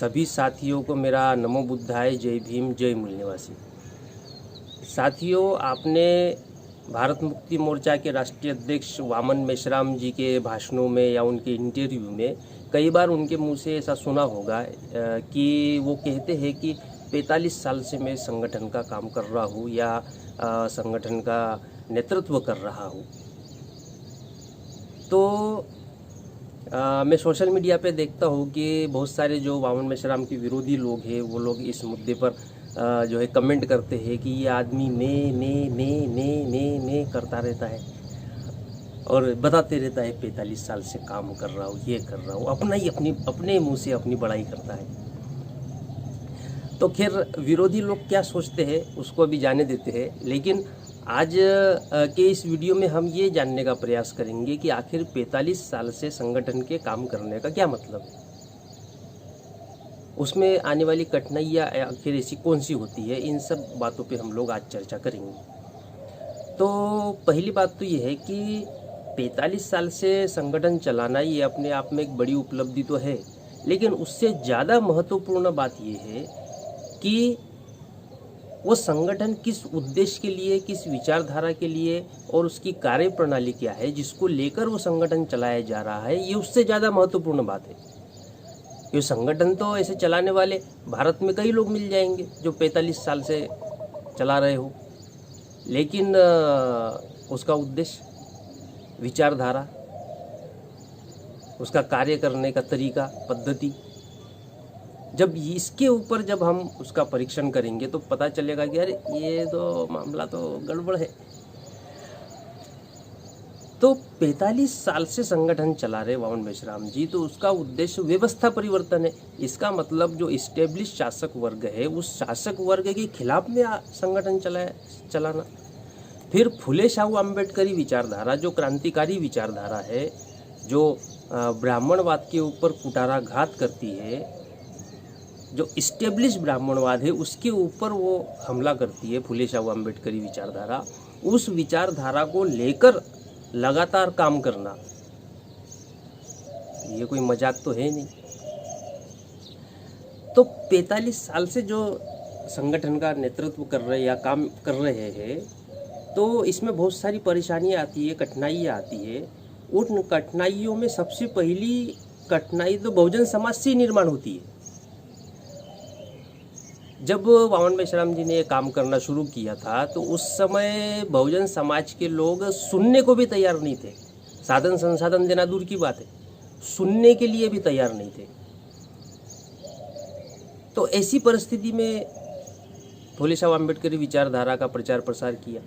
सभी साथियों को मेरा नमो बुद्धाय, जय भीम, जय मूल निवासी। साथियों, आपने भारत मुक्ति मोर्चा के राष्ट्रीय अध्यक्ष वामन मेश्राम जी के भाषणों में या उनके इंटरव्यू में कई बार उनके मुंह से ऐसा सुना होगा कि वो कहते हैं कि 45 साल से मैं संगठन का काम कर रहा हूँ या संगठन का नेतृत्व कर रहा हूँ। तो मैं सोशल मीडिया पे देखता हूँ कि बहुत सारे जो वामन मेश्राम के विरोधी लोग हैं वो लोग इस मुद्दे पर जो है कमेंट करते हैं कि ये आदमी मैं करता रहता है और बताते रहता है 45 साल से काम कर रहा हूँ, ये कर रहा हूँ, अपने मुंह से अपनी बड़ाई करता है। तो खैर, विरोधी लोग क्या सोचते हैं उसको अभी जाने देते हैं, लेकिन आज के इस वीडियो में हम ये जानने का प्रयास करेंगे कि आखिर 45 साल से संगठन के काम करने का क्या मतलब है, उसमें आने वाली कठिनाइयाँ आखिर ऐसी कौन सी होती है। इन सब बातों पे हम लोग आज चर्चा करेंगे। तो पहली बात तो ये है कि 45 साल से संगठन चलाना ये अपने आप में एक बड़ी उपलब्धि तो है, लेकिन उससे ज़्यादा महत्वपूर्ण बात ये है कि वो संगठन किस उद्देश्य के लिए, किस विचारधारा के लिए और उसकी कार्यप्रणाली क्या है जिसको लेकर वो संगठन चलाया जा रहा है, ये उससे ज़्यादा महत्वपूर्ण बात है। ये संगठन तो ऐसे चलाने वाले भारत में कई लोग मिल जाएंगे जो 45 साल से चला रहे हो, लेकिन उसका उद्देश्य, विचारधारा, उसका कार्य करने का तरीका, पद्धति, जब इसके ऊपर जब हम उसका परीक्षण करेंगे तो पता चलेगा कि अरे ये तो मामला तो गड़बड़ है। तो 45 साल से संगठन चला रहे वामन मेश्राम जी, तो उसका उद्देश्य व्यवस्था परिवर्तन है। इसका मतलब जो इस्टेब्लिश शासक वर्ग है उस शासक वर्ग के खिलाफ में संगठन चलाना। फिर फुले शाहू अम्बेडकरी विचारधारा, जो क्रांतिकारी विचारधारा है, जो ब्राह्मणवाद के ऊपर कुठाराघात करती है, जो इस्टेब्लिश ब्राह्मणवाद है उसके ऊपर वो हमला करती है, फुले शाहू अम्बेडकरी विचारधारा, उस विचारधारा को लेकर लगातार काम करना, ये कोई मजाक तो है नहीं। तो 45 साल से जो संगठन का नेतृत्व कर रहे या काम कर रहे हैं, तो इसमें बहुत सारी परेशानियां आती है, कठिनाइयां आती है। उन कठिनाइयों में सबसे पहली कठिनाई तो बहुजन समाज से निर्माण होती है। जब वामन मेश्राम जी ने ये काम करना शुरू किया था तो उस समय बहुजन समाज के लोग सुनने को भी तैयार नहीं थे। साधन संसाधन देना दूर की बात है, सुनने के लिए भी तैयार नहीं थे। तो ऐसी परिस्थिति में फुले शाहू अम्बेडकरी विचारधारा का प्रचार प्रसार किया।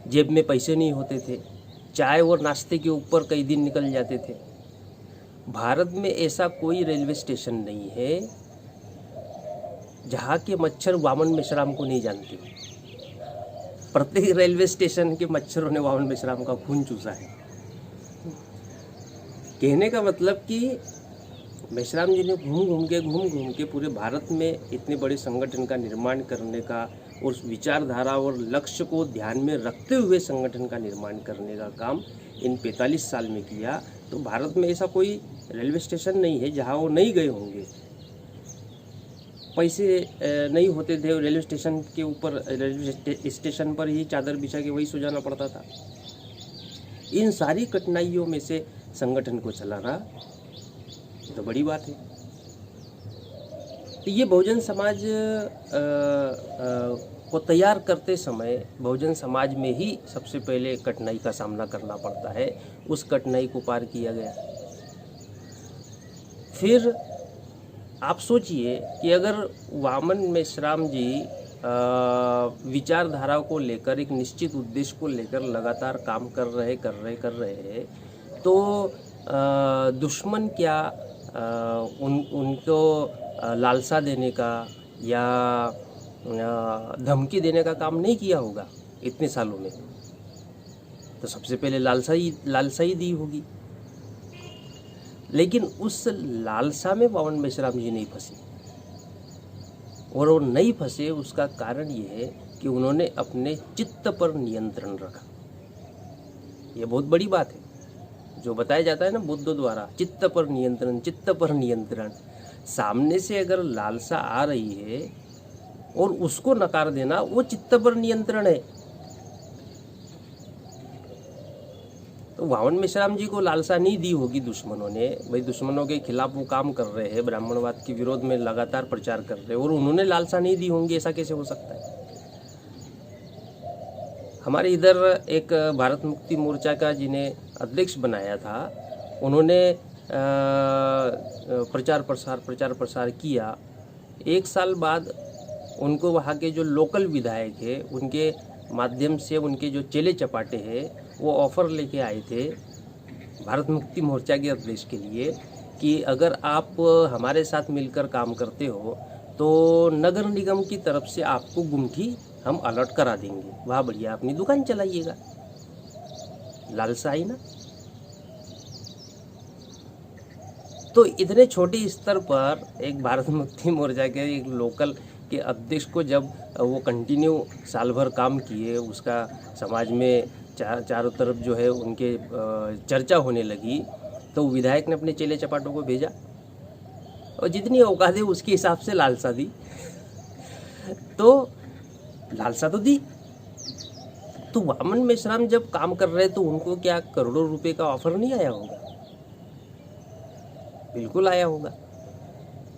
जेब में पैसे नहीं होते थे, चाय और नाश्ते के ऊपर कई दिन निकल जाते थे। भारत में ऐसा कोई रेलवे स्टेशन नहीं है जहाँ के मच्छर वामन मेश्राम को नहीं जानते। प्रत्येक रेलवे स्टेशन के मच्छरों ने वामन मेश्राम का खून चूसा है। कहने का मतलब कि मेश्राम जी ने घूम घूम के पूरे भारत में इतने बड़े संगठन का निर्माण करने का और उस विचारधारा और लक्ष्य को ध्यान में रखते हुए संगठन का निर्माण करने का काम इन 45 साल में किया। तो भारत में ऐसा कोई रेलवे स्टेशन नहीं है जहाँ वो नहीं गए होंगे। पैसे नहीं होते थे, रेलवे स्टेशन के ऊपर, रेलवे स्टेशन पर ही चादर बिछा के वही सो जाना पड़ता था। इन सारी कठिनाइयों में से संगठन को चलाना तो बड़ी बात है। तो ये बहुजन समाज को तैयार करते समय बहुजन समाज में ही सबसे पहले कठिनाई का सामना करना पड़ता है। उस कठिनाई को पार किया गया। फिर आप सोचिए कि अगर वामन मेश्राम जी विचारधारा को लेकर, एक निश्चित उद्देश्य को लेकर लगातार काम कर रहे हैं, तो दुश्मन क्या उनको लालसा देने का या धमकी देने का काम नहीं किया होगा इतने सालों में। तो सबसे पहले लालसा ही दी होगी। लेकिन उस लालसा में वामन मेश्राम जी नहीं फंसे, और वो नहीं फंसे उसका कारण ये है कि उन्होंने अपने चित्त पर नियंत्रण रखा। ये बहुत बड़ी बात है जो बताया जाता है ना बुद्ध द्वारा, चित्त पर नियंत्रण, चित्त पर नियंत्रण। सामने से अगर लालसा आ रही है और उसको नकार देना, वो चित्त पर नियंत्रण है। तो वामन मेश्राम जी को लालसा नहीं दी होगी दुश्मनों ने, भाई दुश्मनों के खिलाफ वो काम कर रहे हैं, ब्राह्मणवाद के विरोध में लगातार प्रचार कर रहे हैं, और उन्होंने लालसा नहीं दी होंगी, ऐसा कैसे हो सकता है? हमारे इधर एक भारत मुक्ति मोर्चा का जिन्हें अध्यक्ष बनाया था, उन्होंने प्रचार प्रसार किया। 1 साल बाद उनको वहाँ के जो लोकल विधायक है, उनके माध्यम से उनके जो चेले चपाटे हैं, वो ऑफ़र लेके आए थे भारत मुक्ति मोर्चा के अध्यक्ष के लिए कि अगर आप हमारे साथ मिलकर काम करते हो तो नगर निगम की तरफ से आपको गुमठी हम अलर्ट करा देंगे, वहाँ बढ़िया अपनी दुकान चलाइएगा। लालसा आई ना। तो इतने छोटे स्तर पर एक भारत मुक्ति मोर्चा के एक लोकल के अध्यक्ष को जब वो कंटिन्यू साल भर काम किए, उसका समाज में चारों तरफ जो है उनके चर्चा होने लगी, तो विधायक ने अपने चेले चपाटों को भेजा और जितनी औकात है उसके हिसाब से लालसा दी। तो लालसा तो दी। तो वामन मेश्राम जब काम कर रहे तो उनको क्या करोड़ों रुपए का ऑफर नहीं आया होगा? बिल्कुल आया होगा।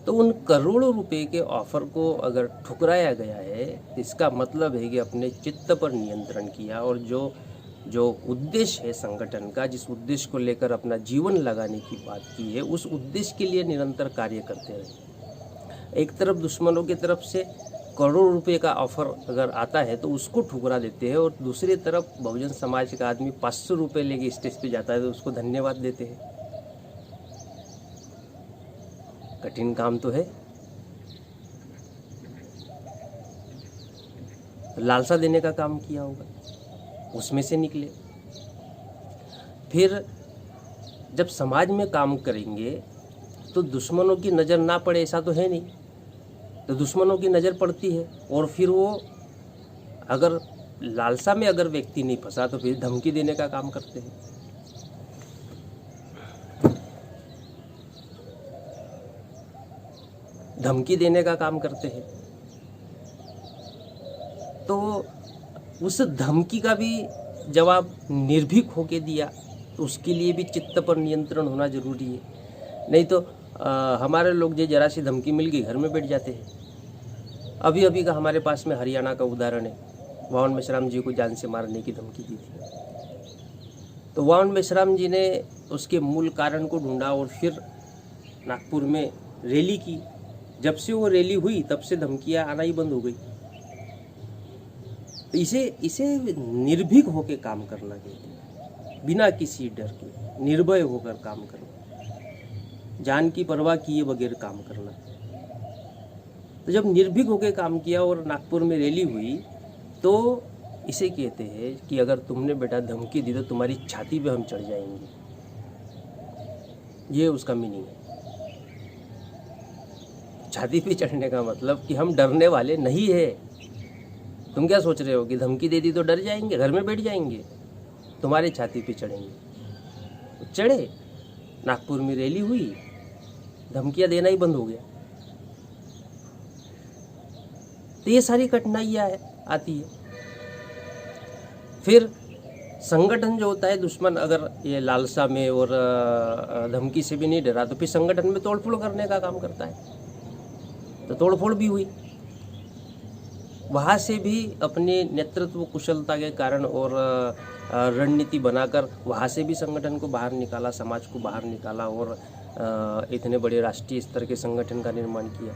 तो उन करोड़ों रुपए के ऑफर को अगर ठुकराया गया है, इसका मतलब है कि अपने चित्त पर नियंत्रण किया, और जो उद्देश्य है संगठन का, जिस उद्देश्य को लेकर अपना जीवन लगाने की बात की है, उस उद्देश्य के लिए निरंतर कार्य करते रहे। एक तरफ दुश्मनों की तरफ से करोड़ों रुपए का ऑफर अगर आता है तो उसको ठुकरा देते हैं, और दूसरी तरफ बहुजन समाज का आदमी 500 रुपये लेके स्टेज पे जाता है तो उसको धन्यवाद देते हैं। कठिन काम तो है। लालसा देने का काम किया होगा, उसमें से निकले। फिर जब समाज में काम करेंगे तो दुश्मनों की नज़र ना पड़े ऐसा तो है नहीं, तो दुश्मनों की नज़र पड़ती है, और फिर वो अगर लालसा में अगर व्यक्ति नहीं फंसा तो फिर धमकी देने का काम करते हैं। धमकी देने का काम करते हैं। तो उस धमकी का भी जवाब निर्भीक होके दिया, तो उसके लिए भी चित्त पर नियंत्रण होना जरूरी है। नहीं तो हमारे लोग जो जरा सी धमकी मिल गई घर में बैठ जाते हैं। अभी का हमारे पास में हरियाणा का उदाहरण है, वामन मेश्राम जी को जान से मारने की धमकी दी थी। तो वामन मेश्राम जी ने उसके मूल कारण को ढूंढा और फिर नागपुर में रैली की। जब से वो रैली हुई तब से धमकियां आना ही बंद हो गई। तो इसे निर्भीक होकर काम करना कहते हैं, बिना किसी डर के निर्भय होकर काम करना, जान की परवाह किए बगैर काम करना। तो जब निर्भीक होकर काम किया और नागपुर में रैली हुई तो इसे कहते हैं कि अगर तुमने बेटा धमकी दी तो तुम्हारी छाती पे हम चढ़ जाएंगे, ये उसका मीनिंग है। छाती पे चढ़ने का मतलब कि हम डरने वाले नहीं है। तुम क्या सोच रहे हो कि धमकी दे दी तो डर जाएंगे, घर में बैठ जाएंगे? तुम्हारे छाती पे चढ़ेंगे। तो चढ़े, नागपुर में रैली हुई, धमकियां देना ही बंद हो गया। तो ये सारी कठिनाइयां आती है। फिर संगठन जो होता है, दुश्मन अगर ये लालसा में और धमकी से भी नहीं डरा तो फिर संगठन में तोड़फोड़ करने का काम करता है। तो तोड़फोड़ भी हुई, वहाँ से भी अपने नेतृत्व कुशलता के कारण और रणनीति बनाकर वहाँ से भी संगठन को बाहर निकाला, समाज को बाहर निकाला और इतने बड़े राष्ट्रीय स्तर के संगठन का निर्माण किया।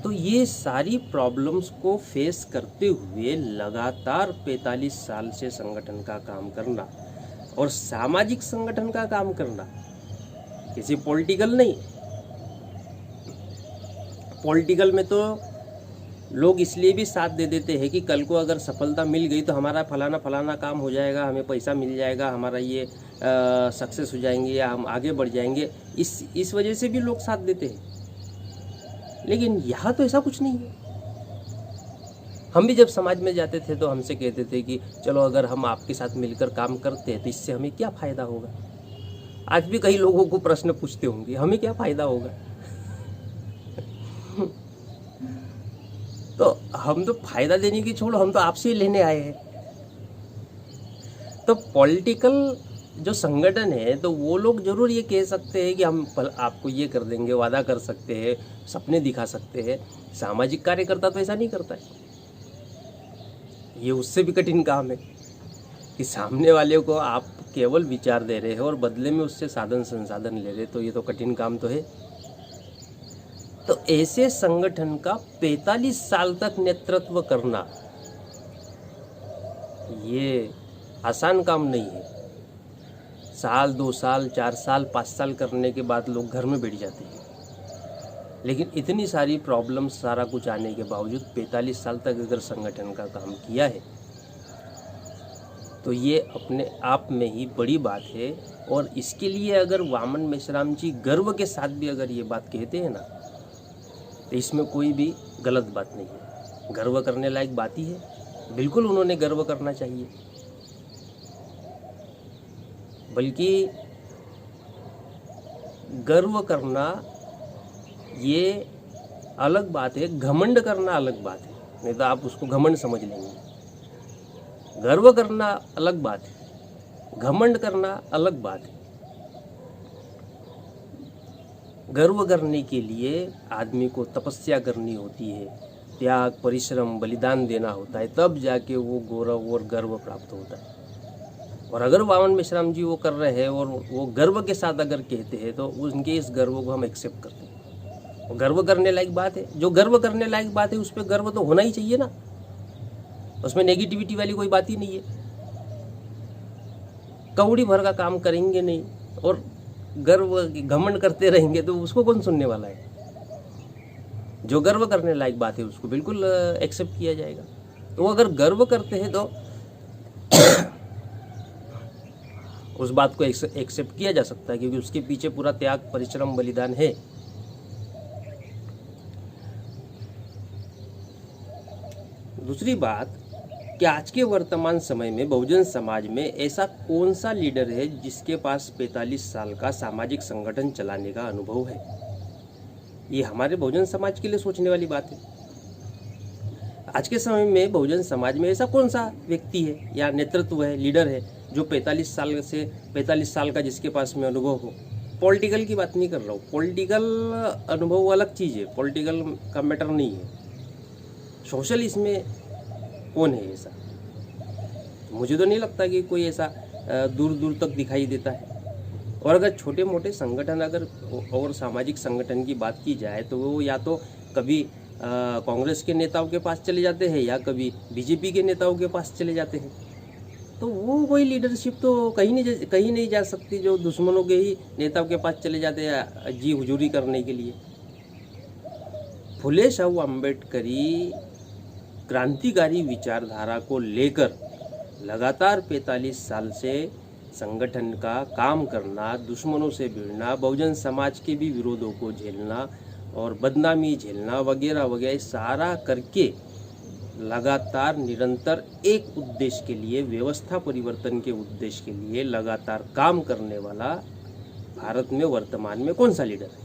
तो ये सारी प्रॉब्लम्स को फेस करते हुए लगातार 45 साल से संगठन का काम करना और सामाजिक संगठन का काम करना, किसी पॉलिटिकल नहीं। पॉलिटिकल में तो लोग इसलिए भी साथ दे देते हैं कि कल को अगर सफलता मिल गई तो हमारा फलाना काम हो जाएगा, हमें पैसा मिल जाएगा, हमारा ये सक्सेस हो जाएंगे या हम आगे बढ़ जाएंगे, इस वजह से भी लोग साथ देते हैं। लेकिन यहाँ तो ऐसा कुछ नहीं है। हम भी जब समाज में जाते थे तो हमसे कहते थे कि चलो अगर हम आपके साथ मिलकर काम करते हैं तो इससे हमें क्या फ़ायदा होगा। आज भी कई लोगों को प्रश्न पूछते होंगे, हमें क्या फायदा होगा। तो हम तो फायदा देने की छोड़ो, हम तो आपसे ही लेने आए हैं। तो पॉलिटिकल जो संगठन है, तो वो लोग जरूर ये कह सकते हैं कि हम आपको ये कर देंगे, वादा कर सकते हैं, सपने दिखा सकते हैं। सामाजिक कार्यकर्ता तो ऐसा नहीं करता है। ये उससे भी कठिन काम है कि सामने वाले को आप केवल विचार दे रहे हो और बदले में उससे साधन संसाधन ले रहे, तो ये तो कठिन काम तो है। तो ऐसे संगठन का 45 साल तक नेतृत्व करना ये आसान काम नहीं है। साल, 2 साल, 4 साल, 5 साल करने के बाद लोग घर में बैठ जाते हैं। लेकिन इतनी सारी प्रॉब्लम, सारा कुछ आने के बावजूद 45 साल तक अगर संगठन का काम किया है, तो ये अपने आप में ही बड़ी बात है। और इसके लिए अगर वामन मेश्राम जी गर्व के साथ भी अगर ये बात कहते हैं ना, तो इसमें कोई भी गलत बात नहीं है। गर्व करने लायक बात ही है। बिल्कुल उन्होंने गर्व करना चाहिए। बल्कि गर्व करना ये अलग बात है, घमंड करना अलग बात है। नहीं तो आप उसको घमंड समझ लेंगे। गर्व करना अलग बात है, घमंड करना अलग बात है। गर्व करने के लिए आदमी को तपस्या करनी होती है, त्याग, परिश्रम, बलिदान देना होता है, तब जाके वो गौरव और गर्व प्राप्त होता है। और अगर वामन मेश्राम जी वो कर रहे हैं और वो गर्व के साथ अगर कहते हैं, तो उनके इस गर्व को हम एक्सेप्ट करते हैं। वो गर्व करने लायक बात है। जो गर्व करने लायक बात है उस पर गर्व तो होना ही चाहिए ना, उसमें नेगेटिविटी वाली कोई बात ही नहीं है। कौड़ी भर का काम करेंगे नहीं और गर्व घमंड करते रहेंगे तो उसको कौन सुनने वाला है। जो गर्व करने लायक बात है उसको बिल्कुल एक्सेप्ट किया जाएगा। तो अगर गर्व करते हैं तो उस बात को एक्सेप्ट किया जा सकता है, क्योंकि उसके पीछे पूरा त्याग, परिश्रम, बलिदान है। दूसरी बात कि आज के वर्तमान समय में बहुजन समाज में ऐसा कौन सा लीडर है जिसके पास 45 साल का सामाजिक संगठन चलाने का अनुभव है। ये हमारे बहुजन समाज के लिए सोचने वाली बात है। आज के समय में बहुजन समाज में ऐसा कौन सा व्यक्ति है या नेतृत्व है, लीडर है, जो 45 साल का जिसके पास में अनुभव हो। पॉलिटिकल की बात नहीं कर रहा हूँ। पॉलिटिकल अनुभव अलग चीज़ है, पॉलिटिकल का मैटर नहीं है। सोशल इसमें कौन है ऐसा? मुझे तो नहीं लगता कि कोई ऐसा दूर दूर तक दिखाई देता है। और अगर छोटे मोटे संगठन अगर और सामाजिक संगठन की बात की जाए, तो वो या तो कभी कांग्रेस के नेताओं के पास चले जाते हैं या कभी बीजेपी के नेताओं के पास चले जाते हैं। तो वो कोई लीडरशिप तो कहीं नहीं जा सकती जो दुश्मनों के ही नेताओं के पास चले जाते हैं जी हुजूरी करने के लिए। फुले शाहू अम्बेडकरी क्रांतिकारी विचारधारा को लेकर लगातार 45 साल से संगठन का काम करना, दुश्मनों से भिड़ना, बहुजन समाज के भी विरोधों को झेलना और बदनामी झेलना वगैरह वगैरह सारा करके लगातार निरंतर एक उद्देश्य के लिए, व्यवस्था परिवर्तन के उद्देश्य के लिए लगातार काम करने वाला भारत में वर्तमान में कौन सा लीडर है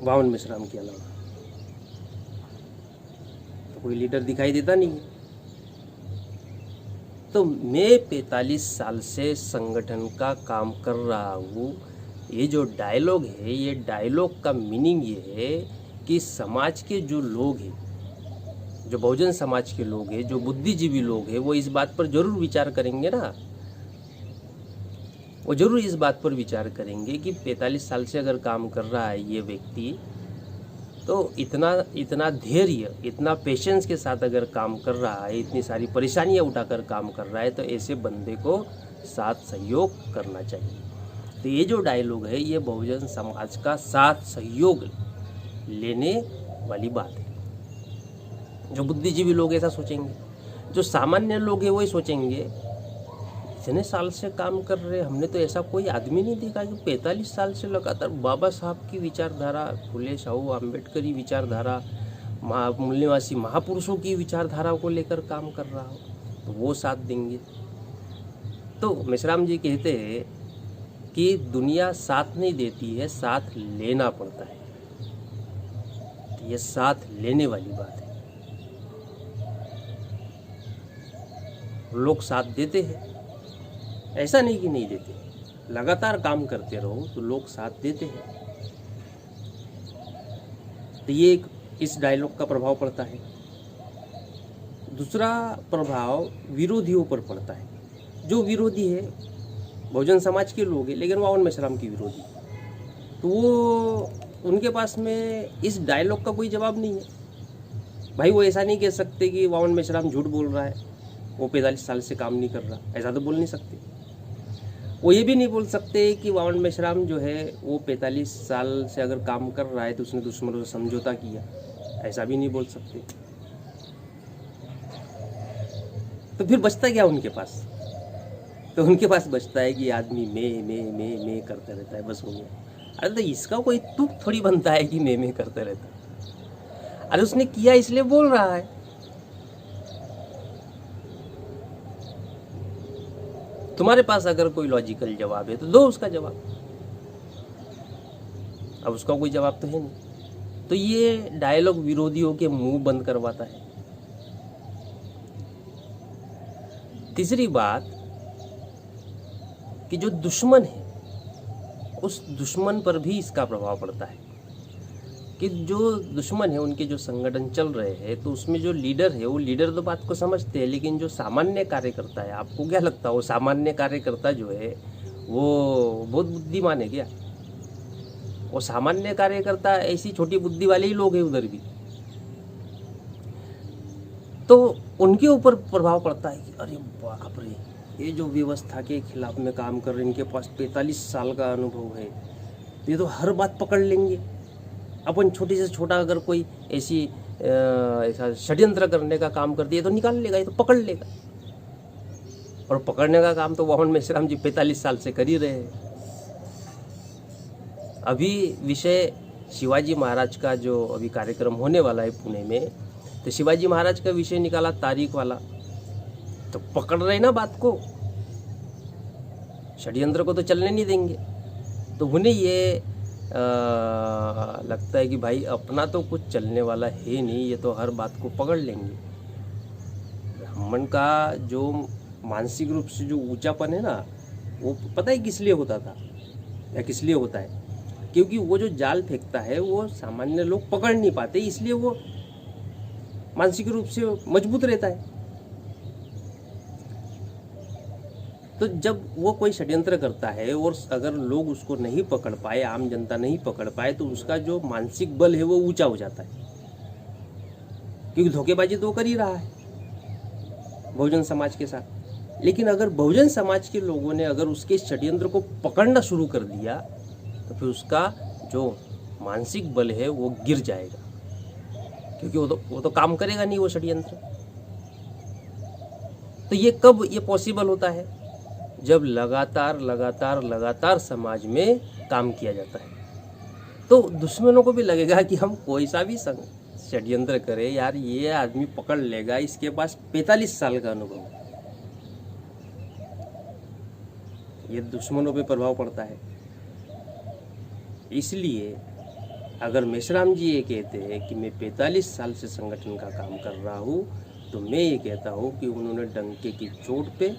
वामन मेश्राम के अलावा? तो कोई लीडर दिखाई देता नहीं है। तो मैं 45 साल से संगठन का काम कर रहा हूँ। ये जो डायलॉग है, ये डायलॉग का मीनिंग ये है कि समाज के जो लोग हैं, जो बहुजन समाज के लोग हैं, जो बुद्धिजीवी लोग हैं, वो इस बात पर जरूर विचार करेंगे ना। वो जरूर इस बात पर विचार करेंगे कि 45 साल से अगर काम कर रहा है ये व्यक्ति, तो इतना धैर्य, इतना पेशेंस के साथ अगर काम कर रहा है, इतनी सारी परेशानियां उठाकर काम कर रहा है, तो ऐसे बंदे को साथ सहयोग करना चाहिए। तो ये जो डायलॉग है, ये बहुजन समाज का साथ सहयोग लेने वाली बात है। जो बुद्धिजीवी लोग ऐसा सोचेंगे, जो सामान्य लोग हैं वही सोचेंगे इतने साल से काम कर रहे, हमने तो ऐसा कोई आदमी नहीं देखा कि 45 साल से लगातार बाबा साहब की विचारधारा, फुले शाहू अम्बेडकरी विचारधारा, मूल्यवासी महापुरुषों की विचारधारा को लेकर काम कर रहा हो, तो वो साथ देंगे। तो मेश्राम जी कहते हैं कि दुनिया साथ नहीं देती है, साथ लेना पड़ता है। तो ये साथ लेने वाली बात है। लोग साथ देते हैं, ऐसा नहीं कि नहीं देते, लगातार काम करते रहो तो लोग साथ देते हैं। तो ये इस डायलॉग का प्रभाव पड़ता है। दूसरा प्रभाव विरोधियों पर पड़ता है। जो विरोधी है बहुजन समाज के लोग हैं, लेकिन वावन मेश्राम की विरोधी, तो वो उनके पास में इस डायलॉग का कोई जवाब नहीं है। भाई वो ऐसा नहीं कह सकते कि वावन मेश्राम झूठ बोल रहा है, वो 45 साल से काम नहीं कर रहा, ऐसा तो बोल नहीं सकते। वो ये भी नहीं बोल सकते कि वावन मेश्राम जो है वो 45 साल से अगर काम कर रहा है तो उसने दुश्मनों से समझौता किया, ऐसा भी नहीं बोल सकते। तो फिर बचता क्या उनके पास? तो उनके पास बचता है कि आदमी मैं करते रहता है, बस हो गया। अरे तो इसका कोई तुक थोड़ी बनता है कि मैं करते रहता है। अरे उसने किया इसलिए बोल रहा है। तुम्हारे पास अगर कोई लॉजिकल जवाब है तो दो उसका जवाब। अब उसका कोई जवाब तो है नहीं। तो ये डायलॉग विरोधियों के मुंह बंद करवाता है। तीसरी बात कि जो दुश्मन है उस दुश्मन पर भी इसका प्रभाव पड़ता है कि जो दुश्मन है उनके जो संगठन चल रहे हैं तो उसमें जो लीडर है वो लीडर तो बात को समझते हैं, लेकिन जो सामान्य कार्यकर्ता है, आपको क्या लगता है वो सामान्य कार्यकर्ता जो है वो बहुत बुद्धिमान है क्या? वो सामान्य कार्यकर्ता ऐसी छोटी बुद्धि वाले ही लोग हैं उधर भी। तो उनके ऊपर प्रभाव पड़ता है कि अरे बाप रे, ये जो व्यवस्था के खिलाफ में काम कर रहे हैं, इनके पास 45 साल का अनुभव है, ये तो हर बात पकड़ लेंगे। अपन छोटे से छोटा अगर कोई ऐसा षड्यंत्र करने का काम कर दिया तो निकाल लेगा, ये तो पकड़ लेगा। और पकड़ने का काम तो वावन मेश्राम जी 45 साल से कर ही रहे हैं। अभी विषय शिवाजी महाराज का जो अभी कार्यक्रम होने वाला है पुणे में, तो शिवाजी महाराज का विषय निकाला तारीख वाला, तो पकड़ रहे ना बात को, षड्यंत्र को तो चलने नहीं देंगे। तो उन्हें ये लगता है कि भाई अपना तो कुछ चलने वाला है नहीं, ये तो हर बात को पकड़ लेंगे। ब्राह्मण का जो मानसिक रूप से जो ऊंचापन है ना, वो पता है किस लिए होता था या किस लिए होता है? क्योंकि वो जो जाल फेंकता है वो सामान्य लोग पकड़ नहीं पाते, इसलिए वो मानसिक रूप से मजबूत रहता है। तो जब वो कोई षड्यंत्र करता है और अगर लोग उसको नहीं पकड़ पाए, आम जनता नहीं पकड़ पाए, तो उसका जो मानसिक बल है वो ऊंचा हो जाता है, क्योंकि धोखेबाजी तो कर ही रहा है बहुजन समाज के साथ। लेकिन अगर बहुजन समाज के लोगों ने अगर उसके षड्यंत्र को पकड़ना शुरू कर दिया तो फिर उसका जो मानसिक बल है वो गिर जाएगा, क्योंकि वो तो काम करेगा नहीं वो षड्यंत्र। तो ये कब ये पॉसिबल होता है? जब लगातार समाज में काम किया जाता है। तो दुश्मनों को भी लगेगा कि हम कोई सा भी षड्यंत्र करें, यार ये आदमी पकड़ लेगा, इसके पास 45 साल का अनुभव है। ये दुश्मनों पे प्रभाव पड़ता है। इसलिए अगर मेश्राम जी ये कहते हैं कि मैं 45 साल से संगठन का काम कर रहा हूँ, तो मैं ये कहता हूँ कि उन्होंने डंके की चोट पे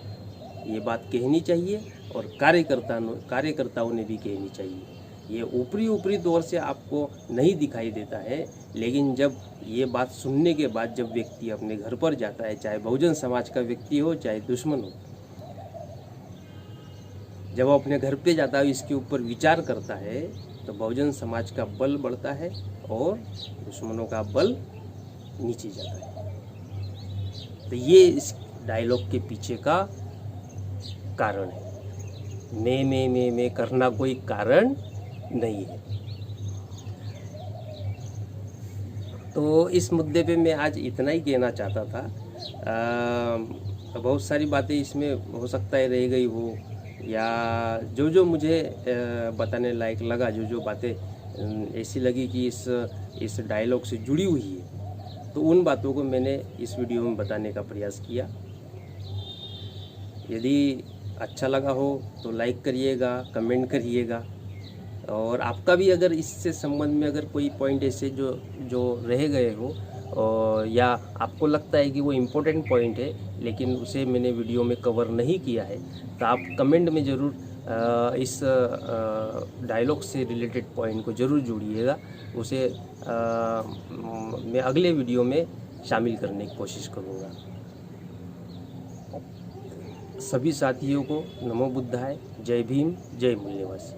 ये बात कहनी चाहिए और कार्यकर्ताओं ने भी कहनी चाहिए। ये ऊपरी तौर से आपको नहीं दिखाई देता है, लेकिन जब ये बात सुनने के बाद जब व्यक्ति अपने घर पर जाता है, चाहे बहुजन समाज का व्यक्ति हो चाहे दुश्मन हो, जब वो अपने घर पे जाता है, इसके ऊपर विचार करता है, तो बहुजन समाज का बल बढ़ता है और दुश्मनों का बल नीचे जाता है। तो ये इस डायलॉग के पीछे का कारण है। मैं करना कोई कारण नहीं है। तो इस मुद्दे पे मैं आज इतना ही कहना चाहता था। बहुत सारी बातें इसमें हो सकता है रह गई हो, या जो मुझे बताने लायक लगा, जो बातें ऐसी लगी कि इस डायलॉग से जुड़ी हुई है, तो उन बातों को मैंने इस वीडियो में बताने का प्रयास किया। यदि अच्छा लगा हो तो लाइक करिएगा, कमेंट करिएगा। और आपका भी अगर इससे संबंध में अगर कोई पॉइंट ऐसे जो जो रह गए हो और या आपको लगता है कि वो इम्पोर्टेंट पॉइंट है लेकिन उसे मैंने वीडियो में कवर नहीं किया है, तो आप कमेंट में ज़रूर इस डायलॉग से रिलेटेड पॉइंट को ज़रूर जोड़िएगा। उसे मैं अगले वीडियो में शामिल करने की कोशिश करूँगा। सभी साथियों को नमो बुद्धाय, जय भीम, जय मूल्यवश।